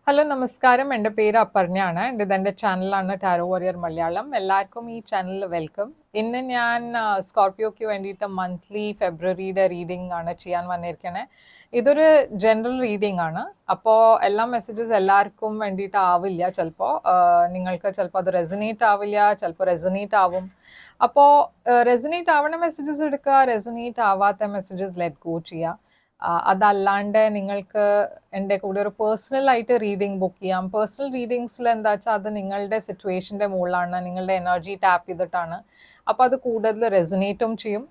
Hello നമസ്കാരം. എൻ്റെ പേര് അപർണയാണ്. എൻ്റെ ചാനലാണ് ടാരോ വാരിയർ മലയാളം. എല്ലാവർക്കും ഈ ചാനലിൽ വെൽക്കം. ഇന്ന് ഞാൻ സ്കോർപ്പിയോയ്ക്ക് വേണ്ടിയിട്ട് മന്ത്ലി ഫെബ്രുവരിയുടെ റീഡിംഗ് ആണ് ചെയ്യാൻ വന്നിരിക്കണേ. ഇതൊരു ജനറൽ റീഡിംഗ് ആണ്. അപ്പോൾ എല്ലാ മെസ്സേജസ് എല്ലാവർക്കും വേണ്ടിയിട്ട് ആവില്ല. ചിലപ്പോൾ നിങ്ങൾക്ക് ചിലപ്പോൾ അത് റെസൊനേറ്റ് ആവില്ല, ചിലപ്പോൾ റെസൊനേറ്റ് ആവും. അപ്പോൾ റെസൊനേറ്റ് ആവുന്ന മെസ്സേജസ് എടുക്കുക, റെസൊനേറ്റ് ആവാത്ത മെസ്സേജസ് ലെറ്റ് ഗോ ചെയ്യുക. അതല്ലാണ്ട് നിങ്ങൾക്ക് എൻ്റെ കൂടെ ഒരു പേഴ്സണൽ ആയിട്ട് റീഡിംഗ് ബുക്ക് ചെയ്യാം. പേഴ്സണൽ റീഡിങ്സിൽ എന്താ വെച്ചാൽ അത് നിങ്ങളുടെ സിറ്റുവേഷൻ്റെ മുകളിലാണ്, നിങ്ങളുടെ എനർജി ടാപ്പ് ചെയ്തിട്ടാണ്. അപ്പോൾ അത് കൂടുതൽ റെസൊനേറ്റും ചെയ്യും.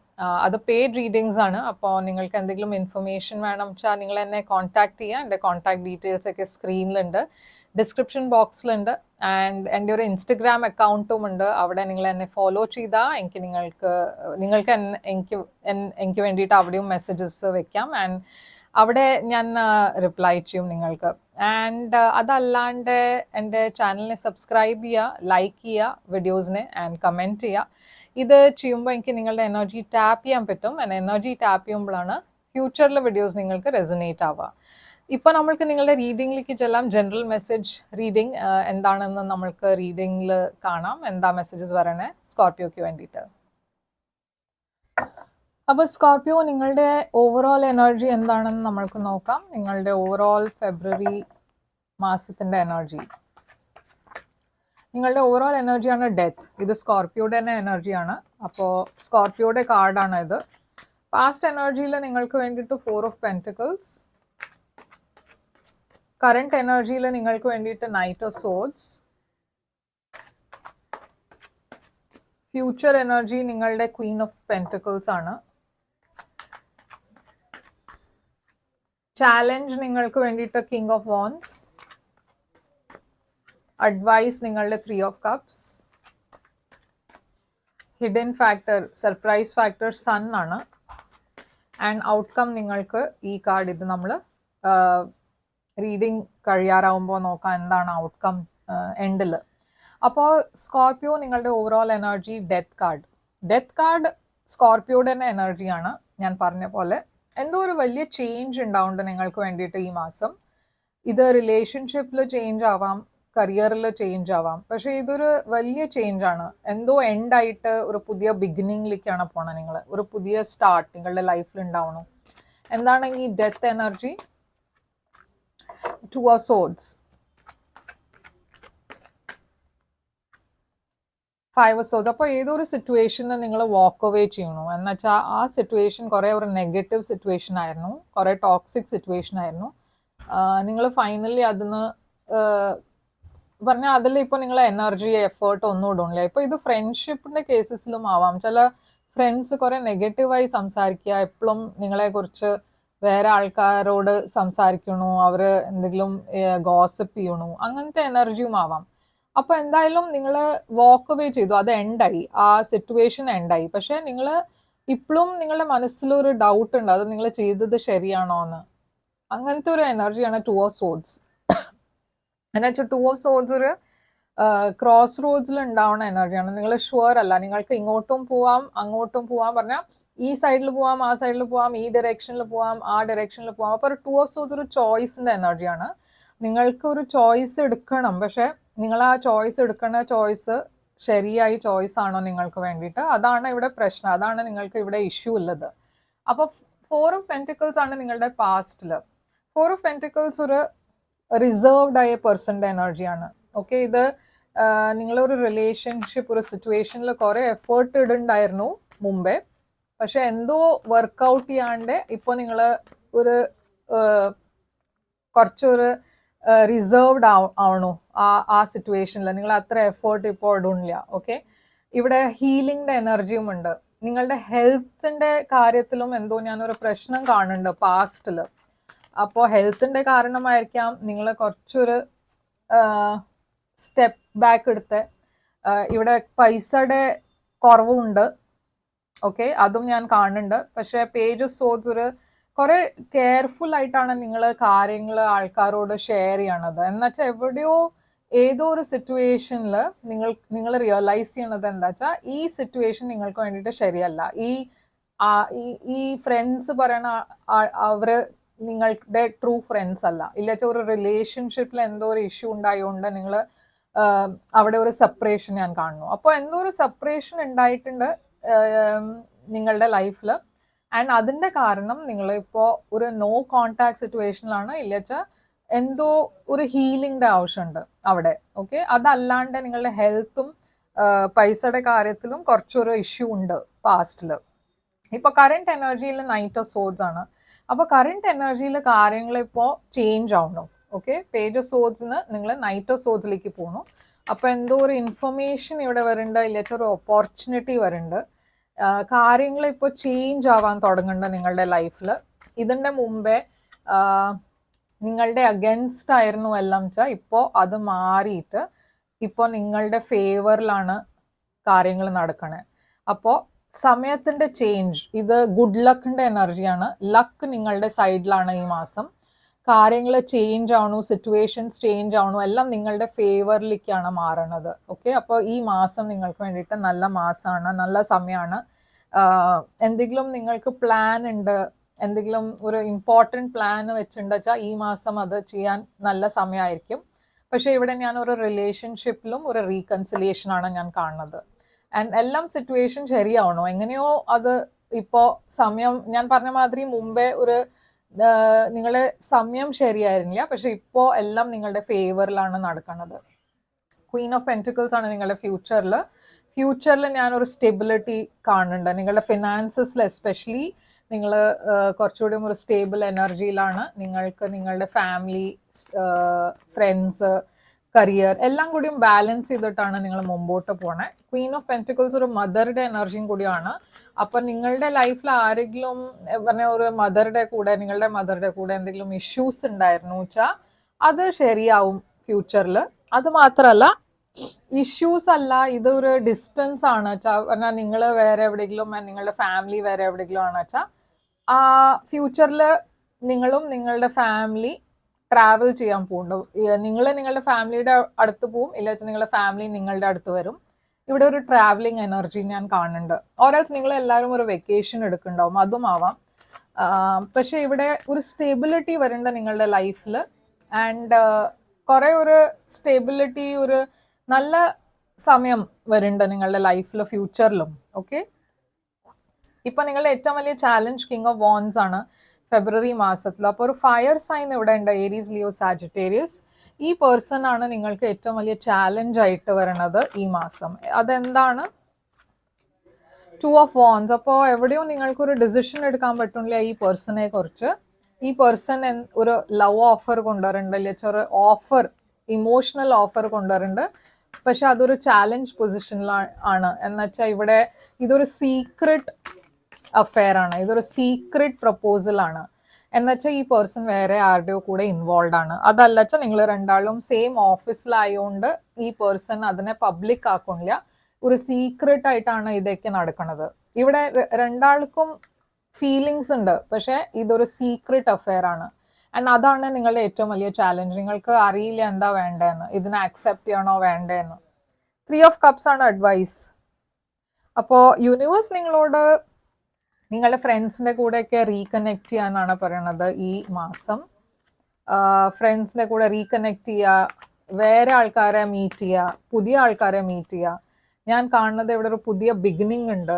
അത് പെയ്ഡ് റീഡിങ്സ് ആണ്. അപ്പോൾ നിങ്ങൾക്ക് എന്തെങ്കിലും ഇൻഫർമേഷൻ വേണം വെച്ചാൽ നിങ്ങൾ എന്നെ കോൺടാക്ട് ചെയ്യുക. എൻ്റെ കോൺടാക്ട് ഡീറ്റെയിൽസ് ഒക്കെ സ്ക്രീനിലുണ്ട്, ഡിസ്ക്രിപ്ഷൻ ബോക്സിലുണ്ട്. ആൻഡ് എൻ്റെ ഒരു ഇൻസ്റ്റഗ്രാം അക്കൗണ്ടും ഉണ്ട്. അവിടെ നിങ്ങൾ എന്നെ ഫോളോ ചെയ്താൽ നിങ്ങൾക്ക് എനിക്ക് വേണ്ടിയിട്ട് അവിടെയും മെസ്സേജസ് വെക്കാം. ആൻഡ് അവിടെ ഞാൻ റിപ്ലൈ ചെയ്യും നിങ്ങൾക്ക്. ആൻഡ് അതല്ലാണ്ട് എൻ്റെ ചാനലിനെ സബ്സ്ക്രൈബ് ചെയ്യുക, ലൈക്ക് ചെയ്യുക വീഡിയോസിനെ, ആൻഡ് കമൻറ്റ് ചെയ്യുക. ഇത് ചെയ്യുമ്പോൾ എനിക്ക് നിങ്ങളുടെ എനർജി ടാപ്പ് ചെയ്യാൻ പറ്റും. ആൻഡ് എനർജി ടാപ്പ് ചെയ്യുമ്പോഴാണ് ഫ്യൂച്ചറിലെ വീഡിയോസ് നിങ്ങൾക്ക് റെസൊനേറ്റ് ആവുക. ഇപ്പോൾ നമ്മൾക്ക് നിങ്ങളുടെ റീഡിങ്ങിലേക്ക് ചെല്ലാം. ജനറൽ മെസ്സേജ് റീഡിംഗ് എന്താണെന്ന് നമ്മൾക്ക് റീഡിങ്ങിൽ കാണാം. എന്താ മെസ്സേജസ് പറയണേ സ്കോർപ്പിയോയ്ക്ക് വേണ്ടിയിട്ട്. അപ്പോൾ സ്കോർപ്പിയോ, നിങ്ങളുടെ ഓവറോൾ എനർജി എന്താണെന്ന് നമ്മൾക്ക് നോക്കാം. നിങ്ങളുടെ ഓവറോൾ ഫെബ്രുവരി മാസത്തിൻ്റെ എനർജി, നിങ്ങളുടെ ഓവറോൾ എനർജിയാണ് ഡെത്ത്. ഇത് സ്കോർപ്പിയോയുടെ തന്നെ എനർജിയാണ്. അപ്പോൾ സ്കോർപ്പിയോയുടെ കാർഡാണ് ഇത്. പാസ്റ്റ് എനർജിയിൽ നിങ്ങൾക്ക് വേണ്ടിയിട്ട് 4 ഓഫ് പെൻറ്റിക്കിൾസ്, കറണ്ട് എനർജിയിൽ നിങ്ങൾക്ക് വേണ്ടിയിട്ട് knight of swords, future energy നിങ്ങളുടെ ക്വീൻ ഓഫ് പെൻറ്റിക്കിൾസ് ആണ്. ചാലഞ്ച് നിങ്ങൾക്ക് വേണ്ടിയിട്ട് കിങ് ഓഫ് വാൻസ്, അഡ്വൈസ് നിങ്ങളുടെ 3 of cups, hidden factor surprise factor sun ആണ്. ആൻഡ് ഔട്ട്കം നിങ്ങൾക്ക് ഈ കാർഡ്, ഇത് നമ്മൾ റീഡിങ് കഴിയാറാവുമ്പോൾ നോക്കാം എന്താണ് ഔട്ട്കം എൻഡിൽ. അപ്പോൾ സ്കോർപ്പിയോ, നിങ്ങളുടെ overall energy death card. Death card സ്കോർപ്പിയോയുടെ തന്നെ എനർജിയാണ്. ഞാൻ പറഞ്ഞ പോലെ എന്തോ ഒരു വലിയ ചേഞ്ച് ഉണ്ടാവുന്നുണ്ട് നിങ്ങൾക്ക് വേണ്ടിയിട്ട് ഈ മാസം. ഇത് റിലേഷൻഷിപ്പിൽ ചേഞ്ച് ആവാം, കരിയറിൽ ചേഞ്ച് ആവാം. പക്ഷേ ഇതൊരു വലിയ ചേഞ്ച് ആണ്. എന്തോ എൻഡായിട്ട് ഒരു പുതിയ ബിഗിനിങ്ങിലേക്കാണ് പോണത്. നിങ്ങൾ ഒരു പുതിയ സ്റ്റാർട്ട് നിങ്ങളുടെ ലൈഫിൽ ഉണ്ടാവണം. എന്താണ് ഈ death energy? 2 of swords, 5 of swords. അപ്പോൾ ഏതൊരു സിറ്റുവേഷനിൽ നിങ്ങൾ വാക്ക് അവേ ചെയ്യണു എന്നുവെച്ചാൽ ആ സിറ്റുവേഷൻ കുറേ ഒരു നെഗറ്റീവ് സിറ്റുവേഷൻ ആയിരുന്നു, കുറേ ടോക്സിക് സിറ്റുവേഷൻ ആയിരുന്നു. നിങ്ങൾ ഫൈനലി അതിന് പറഞ്ഞാൽ അതിൽ ഇപ്പോൾ നിങ്ങൾ എനർജി എഫേർട്ട് ഒന്നും ഇടുന്നില്ല. ഇപ്പോൾ ഇത് ഫ്രണ്ട്ഷിപ്പിൻ്റെ കേസസിലും ആവാം. ചില ഫ്രണ്ട്സ് കുറേ നെഗറ്റീവായി സംസാരിക്കുക, എപ്പോഴും നിങ്ങളെക്കുറിച്ച് വേറെ ആൾക്കാരോട് സംസാരിക്കണു, അവർ എന്തെങ്കിലും ഗോസിപ്പ് ചെയ്യണു, അങ്ങനത്തെ എനർജിയും ആവാം. അപ്പോൾ എന്തായാലും നിങ്ങൾ വാക്ക് അവേ ചെയ്തു, അത് എൻഡായി, ആ സിറ്റുവേഷൻ എൻഡായി. പക്ഷേ നിങ്ങൾ ഇപ്പോഴും നിങ്ങളുടെ മനസ്സിലൊരു ഡൗട്ട് ഉണ്ട്, അത് നിങ്ങൾ ചെയ്തത് ശരിയാണോ എന്ന്. അങ്ങനത്തെ ഒരു എനർജിയാണ് 2 of swords. എന്നുവെച്ചാൽ 2 of swords ഒരു ക്രോസ് റോഡ്സിൽ ഉണ്ടാവുന്ന എനർജിയാണ്. നിങ്ങൾ ഷുവർ അല്ല, നിങ്ങൾക്ക് ഇങ്ങോട്ടും പോവാം അങ്ങോട്ടും പോവാം, പറഞ്ഞാൽ ഈ സൈഡിൽ പോവാം, ആ സൈഡിൽ പോവാം, ഈ ഡയറക്ഷനിൽ പോവാം, ആ ഡയറക്ഷനിൽ പോവാം. അപ്പോൾ ഒരു 2 of swords ഒരു ചോയ്സിൻ്റെ എനർജിയാണ്. നിങ്ങൾക്ക് ഒരു ചോയ്സ് എടുക്കണം, പക്ഷെ നിങ്ങൾ ആ ചോയ്സ് എടുക്കുന്ന ചോയ്സ് ശരിയായി ചോയ്സ് ആണോ നിങ്ങൾക്ക് വേണ്ടിയിട്ട്? അതാണ് ഇവിടെ പ്രശ്നം, അതാണ് നിങ്ങൾക്ക് ഇവിടെ ഇഷ്യൂ ഉള്ളത്. അപ്പോൾ 4 of Pentacles ആണ് നിങ്ങളുടെ പാസ്റ്റിൽ. 4 of Pentacles ഒരു റിസർവ്ഡ് ആയ പേഴ്സൻ്റെ എനർജിയാണ്. ഓക്കെ, ഇത് നിങ്ങളൊരു റിലേഷൻഷിപ്പ്, ഒരു സിറ്റുവേഷനിൽ കുറേ എഫേർട്ട് ഇടുന്നുണ്ടായിരുന്നു മുമ്പേ, പക്ഷെ എന്തോ വർക്കൗട്ട് ചെയ്യാണ്ട് ഇപ്പോൾ നിങ്ങൾ ഒരു കുറച്ചൊരു റിസർവ്ഡ് ആവണു ആ സിറ്റുവേഷനിൽ. നിങ്ങൾ അത്ര എഫേർട്ട് ഇപ്പോൾ ഇടുന്നില്ല. ഓക്കെ, ഇവിടെ ഹീലിംഗിൻ്റെ എനർജിയും ഉണ്ട്. നിങ്ങളുടെ ഹെൽത്തിൻ്റെ കാര്യത്തിലും എന്തോ ഞാനൊരു പ്രശ്നം കാണുന്നുണ്ട് പാസ്റ്റിൽ. അപ്പോൾ ഹെൽത്തിൻ്റെ കാരണമായിരിക്കാം നിങ്ങൾ കുറച്ചൊരു സ്റ്റെപ്പ് ബാക്ക് എടുത്ത്. ഇവിടെ പൈസയുടെ കുറവുണ്ട്. ഓക്കെ, അതും ഞാൻ കാണുന്നുണ്ട്. പക്ഷേ പേജ് ഓഫ് സോഡ്സ് ഒരു കുറേ കെയർഫുൾ ആയിട്ടാണ് നിങ്ങൾ കാര്യങ്ങൾ ആൾക്കാരോട് ഷെയർ ചെയ്യണത്. എന്നുവെച്ചാൽ എവിടെയോ ഏതോ ഒരു സിറ്റുവേഷനിൽ നിങ്ങൾ റിയലൈസ് ചെയ്യണത് എന്താ വെച്ചാൽ ഈ സിറ്റുവേഷൻ നിങ്ങൾക്ക് വേണ്ടിയിട്ട് ശരിയല്ല. ഈ ഫ്രണ്ട്സ് പറയണ അവർ നിങ്ങളുടെ ട്രൂ ഫ്രണ്ട്സ് അല്ല, ഇല്ലാച്ച ഒരു റിലേഷൻഷിപ്പിൽ എന്തോ ഒരു ഇഷ്യൂ ഉണ്ടായതുകൊണ്ട് നിങ്ങൾ അവിടെ ഒരു സെപ്പറേഷൻ ഞാൻ കാണുന്നു. അപ്പോൾ എന്തോ ഒരു സെപ്പറേഷൻ ഉണ്ടായിട്ടുണ്ട് നിങ്ങളുടെ ലൈഫിൽ. ആൻഡ് അതിന്റെ കാരണം നിങ്ങൾ ഇപ്പോൾ ഒരു നോ കോണ്ടാക്ട് സിറ്റുവേഷനിലാണ്, ഇല്ലാച്ച എന്തോ ഒരു ഹീലിംഗിന്റെ ആവശ്യമുണ്ട് അവിടെ. ഓക്കെ, അതല്ലാണ്ട് നിങ്ങളുടെ ഹെൽത്തും പൈസയുടെ കാര്യത്തിലും കുറച്ചൊരു ഇഷ്യൂ ഉണ്ട് പാസ്റ്റിൽ. ഇപ്പൊ കറണ്ട് എനർജിയിൽ നൈറ്റ് ഓഫ് സോഡ്സ് ആണ്. അപ്പൊ കറണ്ട് എനർജിയിൽ കാര്യങ്ങൾ ഇപ്പോൾ ചേഞ്ച് ആവണം. ഓക്കെ, പേജ് ഓഫ് സോഡ്സിന് നിങ്ങൾ നൈറ്റ് ഓഫ് സോഡ്സിലേക്ക് പോകണം. അപ്പൊ എന്തോ ഒരു ഇൻഫർമേഷൻ ഇവിടെ വരുന്നുണ്ട്, ഇല്ലാച്ച ഒരു ഓപ്പർച്യൂണിറ്റി വരുന്നുണ്ട്. കാര്യങ്ങൾ ഇപ്പോൾ ചേഞ്ച് ആവാൻ തുടങ്ങുന്നുണ്ട് നിങ്ങളുടെ ലൈഫിൽ. ഇതിന്റെ മുമ്പേ നിങ്ങളുടെ അഗൻസ്റ്റ് ആയിരുന്നു എല്ലാം വെച്ചാൽ ഇപ്പോൾ അത് മാറിയിട്ട് ഇപ്പോൾ നിങ്ങളുടെ ഫേവറിലാണ് കാര്യങ്ങൾ നടക്കണേ. അപ്പോൾ സമയത്തിന്റെ ചേഞ്ച്, ഇത് ഗുഡ് ലക്കിന്റെ എനർജിയാണ്. ലക്ക് നിങ്ങളുടെ സൈഡിലാണ് ഈ മാസം. കാര്യങ്ങൾ ചേഞ്ച് ആവണു, സിറ്റുവേഷൻസ് ചേഞ്ച് ആവണു, എല്ലാം നിങ്ങളുടെ ഫേവറിലേക്കാണ് മാറണത്. ഓക്കെ, അപ്പോൾ ഈ മാസം നിങ്ങൾക്ക് വേണ്ടിയിട്ട് നല്ല മാസമാണ്, നല്ല സമയമാണ്. എന്തെങ്കിലും നിങ്ങൾക്ക് പ്ലാൻ ഉണ്ട്, എന്തെങ്കിലും ഒരു ഇമ്പോർട്ടൻറ്റ് പ്ലാൻ വെച്ചിട്ടുണ്ട് വെച്ചാൽ ഈ മാസം അത് ചെയ്യാൻ നല്ല സമയമായിരിക്കും. പക്ഷെ ഇവിടെ ഞാൻ ഒരു റിലേഷൻഷിപ്പിലും ഒരു റീകൺസിലിയേഷനാണ് ഞാൻ കാണുന്നത്. ആൻഡ് എല്ലാം സിറ്റുവേഷൻ ശരിയാവണോ, എങ്ങനെയോ അത് ഇപ്പോൾ സമയം ഞാൻ പറഞ്ഞ മാതിരി മുമ്പേ ഒരു നിങ്ങളുടെ സമയം ശരിയായിരുന്നില്ല, പക്ഷെ ഇപ്പോൾ എല്ലാം നിങ്ങളുടെ ഫേവറിലാണ് നടക്കുന്നത്. ക്വീൻ ഓഫ് പെന്റിക്കിൾസ് ആണ് നിങ്ങളുടെ ഫ്യൂച്ചറിൽ ഞാനൊരു സ്റ്റെബിലിറ്റി കാണുന്നുണ്ട്. നിങ്ങളുടെ ഫിനാൻസസിൽ എസ്പെഷ്യലി നിങ്ങൾ കുറച്ചുകൂടി ഒരു സ്റ്റേബിൾ എനർജിയിലാണ്. നിങ്ങൾക്ക് നിങ്ങളുടെ ഫാമിലി, ഫ്രണ്ട്സ്, കരിയർ എല്ലാം കൂടിയും ബാലൻസ് ചെയ്തിട്ടാണ് നിങ്ങൾ മുമ്പോട്ട് പോണേ. ക്വീൻ ഓഫ് പെന്റിക്കിൾസ് ഒരു മദറുടെ എനർജിയും കൂടിയാണ്. അപ്പൊ നിങ്ങളുടെ ലൈഫിൽ ആരെങ്കിലും പറഞ്ഞ ഒരു നിങ്ങളുടെ മദറുടെ കൂടെ എന്തെങ്കിലും ഇഷ്യൂസ് ഉണ്ടായിരുന്നു വെച്ചാൽ അത് ശരിയാവും ഫ്യൂച്ചറിൽ. അത് മാത്രമല്ല, ഇഷ്യൂസ് അല്ല, ഇതൊരു ഡിസ്റ്റൻസ് ആണ് വെച്ചാൽ പറഞ്ഞാൽ നിങ്ങൾ വേറെ എവിടെയെങ്കിലും നിങ്ങളുടെ ഫാമിലി വേറെ എവിടെയെങ്കിലും ആണ് വെച്ചാൽ ആ ഫ്യൂച്ചറിൽ നിങ്ങളും നിങ്ങളുടെ ഫാമിലി ട്രാവൽ ചെയ്യാൻ പോകുന്നുണ്ട്. നിങ്ങൾ നിങ്ങളുടെ ഫാമിലിയുടെ അടുത്ത് പോവും, ഇല്ലാച്ച നിങ്ങളുടെ ഫാമിലി നിങ്ങളുടെ അടുത്ത് വരും. ഇവിടെ ഒരു ട്രാവലിംഗ് എനർജി ഞാൻ കാണുന്നുണ്ട്. ഓരൽസ് നിങ്ങൾ എല്ലാവരും ഒരു വെക്കേഷൻ എടുക്കുന്നുണ്ടാവും, അതും ആവാം. പക്ഷെ ഇവിടെ ഒരു സ്റ്റെബിലിറ്റി വരുന്നുണ്ട് നിങ്ങളുടെ ലൈഫിൽ. ആൻഡ് കുറെ ഒരു സ്റ്റെബിലിറ്റി, ഒരു നല്ല സമയം വരുന്നുണ്ട് നിങ്ങളുടെ ലൈഫിൽ ഫ്യൂച്ചറിലും. ഓക്കെ, ഇപ്പൊ നിങ്ങളുടെ ഏറ്റവും വലിയ ചാലഞ്ച് കിങ് ഓഫ് വോൺസ് ആണ് ഫെബ്രുവരി മാസത്തിൽ. അപ്പോൾ ഒരു ഫയർ സൈൻ ഇവിടെ ഉണ്ട്, ഏരീസ്, ലിയോ, സാജിറ്റേറിയസ്. ഈ പേഴ്സൺ ആണ് നിങ്ങൾക്ക് ഏറ്റവും വലിയ ചാലഞ്ച് ആയിട്ട് വരുന്നത് ഈ മാസം. അതെന്താണ്? 2 ഓഫ് വോൺസ്. അപ്പോൾ എവിടെയോ നിങ്ങൾക്കൊരു ഡിസിഷൻ എടുക്കാൻ പറ്റില്ല ഈ പേഴ്സണെ കുറിച്ച്. ഈ പേഴ്സൺ ഒരു ലവ് ഓഫർ കൊണ്ടുവരുന്നുണ്ട്, അല്ലെങ്കിൽ ഒരു ഓഫർ, ഇമോഷണൽ ഓഫർ കൊണ്ടുവരുന്നുണ്ട്. പക്ഷെ അതൊരു ചാലഞ്ച് പൊസിഷനിലാണ്. എന്നുവെച്ചാൽ ഇവിടെ ഇതൊരു സീക്രട്ട് അഫെയർ ആണ്, ഇതൊരു സീക്രട്ട് പ്രപ്പോസൽ ആണ്. എന്നുവെച്ചാൽ ഈ പേഴ്സൺ വേറെ ആരുടെയോ കൂടെ ഇൻവോൾവ് ആണ്. അതല്ല വെച്ചാൽ നിങ്ങൾ രണ്ടാളും സെയിം ഓഫീസിലായതുകൊണ്ട് ഈ പേഴ്സൺ അതിനെ പബ്ലിക് ആക്കുന്നില്ല, ഒരു സീക്രട്ട് ആയിട്ടാണ് ഇതൊക്കെ നടക്കുന്നത്. ഇവിടെ രണ്ടാൾക്കും ഫീലിങ്സ് ഉണ്ട്, പക്ഷെ ഇതൊരു സീക്രട്ട് അഫെയർ ആണ്. ആൻഡ് അതാണ് നിങ്ങളുടെ ഏറ്റവും വലിയ ചാലഞ്ച്. നിങ്ങൾക്ക് അറിയില്ല എന്താ വേണ്ടതെന്ന്, ഇതിനെ അക്സെപ്റ്റ് ചെയ്യണോ വേണ്ടതെന്ന്. 3 ഓഫ് കപ്സ് ആണ് അഡ്വൈസ്. അപ്പോൾ യൂണിവേഴ്സ് നിങ്ങളോട് നിങ്ങളുടെ ഫ്രണ്ട്സിൻ്റെ കൂടെയൊക്കെ റീകണക്ട് ചെയ്യാനാണ് പറയണത് ഈ മാസം. ഫ്രണ്ട്സിൻ്റെ കൂടെ റീകണക്ട് ചെയ്യുക, വേറെ ആൾക്കാരെ മീറ്റ് ചെയ്യുക, പുതിയ ആൾക്കാരെ മീറ്റ് ചെയ്യുക. ഞാൻ കാണുന്നത് ഇവിടെ ഒരു പുതിയ ബിഗിനിങ് ഉണ്ട്.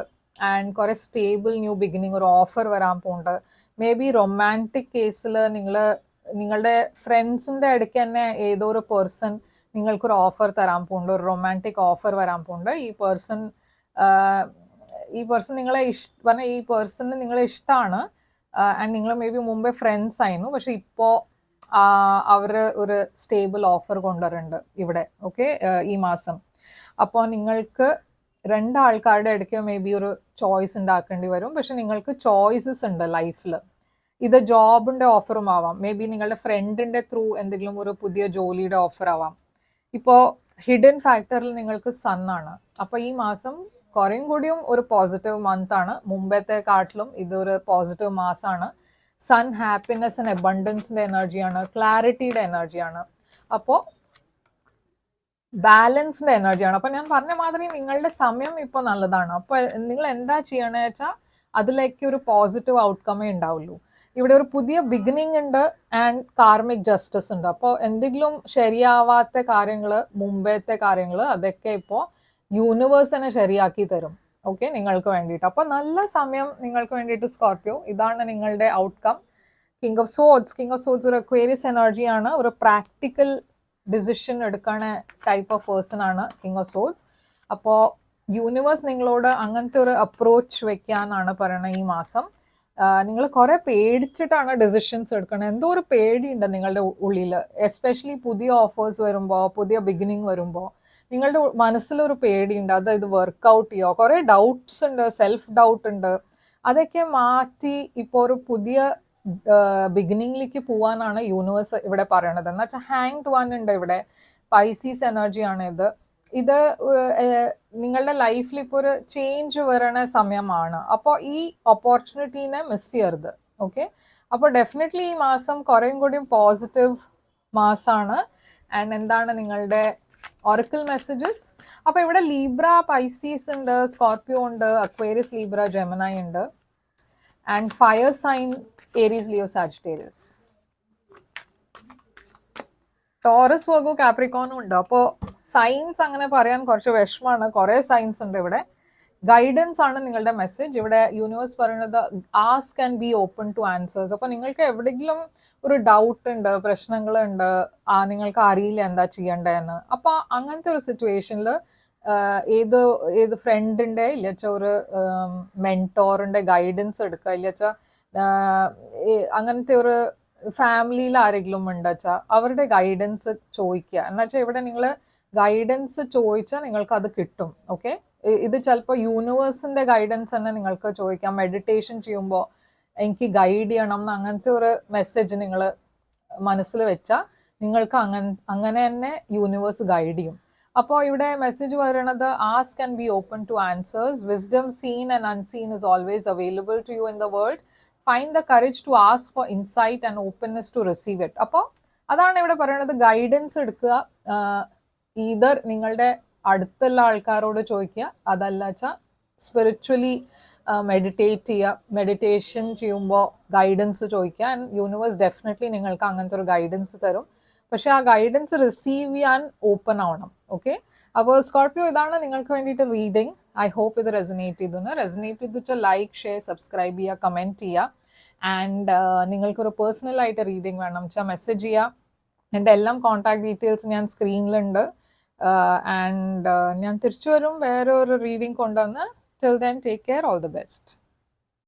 ആൻഡ് കുറെ സ്റ്റേബിൾ ന്യൂ ബിഗിനിങ്, ഒരു ഓഫർ വരാൻ പോകുന്നുണ്ട്. മേ ബി റൊമാൻറ്റിക് കേസിൽ നിങ്ങളുടെ ഫ്രണ്ട്സിൻ്റെ ഇടയ്ക്ക് തന്നെ ഏതോ ഒരു പേഴ്സൺ നിങ്ങൾക്കൊരു ഓഫർ തരാൻ പോകുന്നുണ്ട്, ഒരു റൊമാൻറ്റിക് ഓഫർ വരാൻ പോകുന്നുണ്ട്. ഈ പേഴ്സൺ നിങ്ങളെ പറഞ്ഞാൽ ഈ പേഴ്സണിന് നിങ്ങളെ ഇഷ്ടമാണ്. ആൻഡ് നിങ്ങൾ മേ ബി മുമ്പേ ഫ്രണ്ട്സ് ആയിരുന്നു, പക്ഷെ ഇപ്പോൾ അവർ ഒരു സ്റ്റേബിൾ ഓഫർ കൊണ്ടുവരുന്നുണ്ട് ഇവിടെ. ഓക്കെ, ഈ മാസം. അപ്പോൾ നിങ്ങൾക്ക് രണ്ടാൾക്കാരുടെ ഇടയ്ക്ക് മേ ബി ഒരു ചോയ്സ് ഉണ്ടാക്കേണ്ടി വരും. പക്ഷെ നിങ്ങൾക്ക് ചോയ്സസ് ഉണ്ട് ലൈഫിൽ. ഇത് ജോബിൻ്റെ ഓഫറും ആവാം, മേ ബി നിങ്ങളുടെ ഫ്രണ്ടിൻ്റെ ത്രൂ എന്തെങ്കിലും ഒരു പുതിയ ജോലിയുടെ ഓഫർ ആവാം. ഇപ്പോൾ ഹിഡൻ ഫാക്ടറിൽ നിങ്ങൾക്ക് സൺ ആണ്. അപ്പോൾ ഈ മാസം കുറേയും കൂടിയും ഒരു പോസിറ്റീവ് മന്ത് ആണ്. മുമ്പത്തെ കാട്ടിലും ഇതൊരു പോസിറ്റീവ് മാസമാണ്. സൺ ഹാപ്പിനെസ് ആൻഡ് അബണ്ടൻസിന്റെ എനർജിയാണ്, ക്ലാരിറ്റിയുടെ എനർജിയാണ്, അപ്പോൾ ബാലൻസിന്റെ എനർജിയാണ്. അപ്പൊ ഞാൻ പറഞ്ഞ മാതിരി നിങ്ങളുടെ സമയം ഇപ്പോൾ നല്ലതാണ്. അപ്പൊ നിങ്ങൾ എന്താ ചെയ്യണമെന്ന് വെച്ചാൽ അതിലേക്ക് ഒരു പോസിറ്റീവ് ഔട്ട്കമേ ഉണ്ടാവുള്ളൂ. ഇവിടെ ഒരു പുതിയ ബിഗിനിങ് ഉണ്ട് ആൻഡ് കാർമിക് ജസ്റ്റിസ് ഉണ്ട്. അപ്പോൾ എന്തെങ്കിലും ശരിയാവാത്ത കാര്യങ്ങൾ, മുമ്പത്തെ കാര്യങ്ങൾ, അതൊക്കെ ഇപ്പോൾ യൂണിവേഴ്സ് തന്നെ ശരിയാക്കി തരും. ഓക്കെ, നിങ്ങൾക്ക് വേണ്ടിയിട്ട്. അപ്പോൾ നല്ല സമയം നിങ്ങൾക്ക് വേണ്ടിയിട്ട് സ്കോർപ്പിയോ. ഇതാണ് നിങ്ങളുടെ ഔട്ട്കം. കിങ് ഓഫ് സോഡ്സ് ഒരു അക്വേറിയസ് എനർജിയാണ്. ഒരു പ്രാക്ടിക്കൽ ഡിസിഷൻ എടുക്കുന്ന ടൈപ്പ് ഓഫ് പേഴ്സൺ ആണ് കിങ് ഓഫ് സോഡ്സ്. അപ്പോൾ യൂണിവേഴ്സ് നിങ്ങളോട് അങ്ങനത്തെ ഒരു അപ്രോച്ച് വെക്കാനാണ് പറയണത് ഈ മാസം. നിങ്ങൾ കുറെ പേടിച്ചിട്ടാണ് ഡിസിഷൻസ് എടുക്കുന്നത്. എന്തോ ഒരു പേടിയുണ്ട് നിങ്ങളുടെ ഉള്ളിൽ, എസ്പെഷ്യലി പുതിയ ഓഫേഴ്സ് വരുമ്പോൾ, പുതിയ ബിഗിനിങ് വരുമ്പോൾ നിങ്ങളുടെ മനസ്സിലൊരു പേടിയുണ്ട്. അത് ഇത് വർക്ക്ഔട്ട് ചെയ്യോ, കുറെ ഡൗട്ട്സ് ഉണ്ട്, സെൽഫ് ഡൗട്ട് ഉണ്ട്. അതൊക്കെ മാറ്റി ഇപ്പോൾ ഒരു പുതിയ ബിഗിനിങ്ങിലേക്ക് പോവാനാണ് യൂണിവേഴ്സ് ഇവിടെ പറയണത്. എന്ന് വെച്ചാൽ ഹാങ്ഡ് വൺ ഉണ്ട് ഇവിടെ. പൈസീസ് എനർജിയാണ് ഇത്. ഇത് നിങ്ങളുടെ ലൈഫിൽ ഇപ്പോൾ ഒരു ചേഞ്ച് വരണ സമയമാണ്. അപ്പോൾ ഈ ഓപ്പർച്യൂണിറ്റീനെ മിസ് ചെയ്യരുത്. ഓക്കെ, അപ്പോൾ ഡെഫിനറ്റ്ലി ഈ മാസം കുറേയും കൂടിയും പോസിറ്റീവ് മാസമാണ്. ആൻഡ് എന്താണ് നിങ്ങളുടെ ഒറക്കിൾ മെസ്സേജസ്? അപ്പോൾ ഇവിടെ ലീബ്ര, പൈസീസ് ഉണ്ട്, സ്കോർപ്പിയോ ഉണ്ട്, അക്വേറിയസ്, ലീബ്ര, ജെമിനായി ഉണ്ട്. And fire sign Aries, Leo, Sagittarius. Taurus, Virgo, കാപ്രിക്കോണും ഉണ്ട്. അപ്പോൾ സൈൻസ് അങ്ങനെ പറയാൻ കുറച്ച് വിഷമമാണ്. കുറേ സൈൻസ് ഉണ്ട് ഇവിടെ. ഗൈഡൻസ് ആണ് നിങ്ങളുടെ മെസ്സേജ്. ഇവിടെ യൂണിവേഴ്സ് പറയുന്നത് ask and be open to answers. അപ്പോൾ നിങ്ങൾക്ക് എവിടെയെങ്കിലും ഒരു ഡൗട്ട് ഉണ്ട്, പ്രശ്നങ്ങളുണ്ട്, നിങ്ങൾക്ക് അറിയില്ല എന്താ ചെയ്യേണ്ടതെന്ന്. അപ്പോൾ അങ്ങനത്തെ ഒരു സിറ്റുവേഷനിൽ ഏത് ഫ്രണ്ടിൻ്റെ ഇല്ലച്ച ഒരു മെൻറ്റോറിൻ്റെ ഗൈഡൻസ് എടുക്കുക, ഇല്ലച്ച അങ്ങനത്തെ ഒരു ഫാമിലിയിൽ ആരെങ്കിലും ഉണ്ടെച്ചാൽ അവരുടെ ഗൈഡൻസ് ചോദിക്കുക. എന്നുവെച്ചാൽ ഇവിടെ നിങ്ങൾ ഗൈഡൻസ് ചോദിച്ചാൽ നിങ്ങൾക്ക് അത് കിട്ടും. ഓക്കെ, ഇത് ചിലപ്പോൾ യൂണിവേഴ്സിന്റെ ഗൈഡൻസ് തന്നെ നിങ്ങൾക്ക് ചോദിക്കാം. മെഡിറ്റേഷൻ ചെയ്യുമ്പോൾ എനിക്ക് ഗൈഡ് ചെയ്യണം എന്ന് അങ്ങനത്തെ ഒരു മെസ്സേജ് നിങ്ങൾ മനസ്സിൽ വെച്ചാൽ നിങ്ങൾക്ക് അങ്ങനെ തന്നെ യൂണിവേഴ്സ് ഗൈഡ് ചെയ്യും. അപ്പോൾ ഇവിടെ മെസ്സേജ് പറയുന്നത് ask and be open to answers. Wisdom seen and unseen is always available to you in the world. Find the courage to ask for insight and openness to receive it. അപ്പോൾ അതാണ് ഇവിടെ പറയുന്നത്. Guidance എടുക്കുക. Ether നിങ്ങളുടെ അടുത്തുള്ള ആൾക്കാരോട് ചോദിക്കുക, അതല്ല വെച്ചാൽ സ്പിരിച്വലി മെഡിറ്റേറ്റ് ചെയ്യുക. മെഡിറ്റേഷൻ ചെയ്യുമ്പോൾ ഗൈഡൻസ് ചോദിക്കുക. ആൻഡ് യൂണിവേഴ്സ് ഡെഫിനറ്റ്ലി നിങ്ങൾക്ക് അങ്ങനത്തെ ഒരു ഗൈഡൻസ് തരും. പക്ഷെ ആ ഗൈഡൻസ് റിസീവ് ചെയ്യാൻ ഓപ്പൺ ആവണം. ഓക്കെ, അപ്പോൾ സ്കോർപ്പിയോ ഇതാണ് നിങ്ങൾക്ക് വേണ്ടിയിട്ട് റീഡിങ്. ഐ ഹോപ്പ് ഇത് റെസനേറ്റ് ചെയ്തിട്ട് ലൈക്ക്, ഷെയർ, സബ്സ്ക്രൈബ് ചെയ്യുക, കമൻറ്റ് ചെയ്യുക. ആൻഡ് നിങ്ങൾക്കൊരു പേഴ്സണൽ ആയിട്ട് റീഡിങ് വേണം വെച്ചാൽ മെസ്സേജ് ചെയ്യുക. എൻ്റെ എല്ലാം കോൺടാക്ട് ഡീറ്റെയിൽസ് ഞാൻ സ്ക്രീനിലുണ്ട്. ആൻഡ് ഞാൻ തിരിച്ചു വരും വേറെ ഒരു റീഡിങ് കൊണ്ടുവന്ന്. Till then take care, all the best.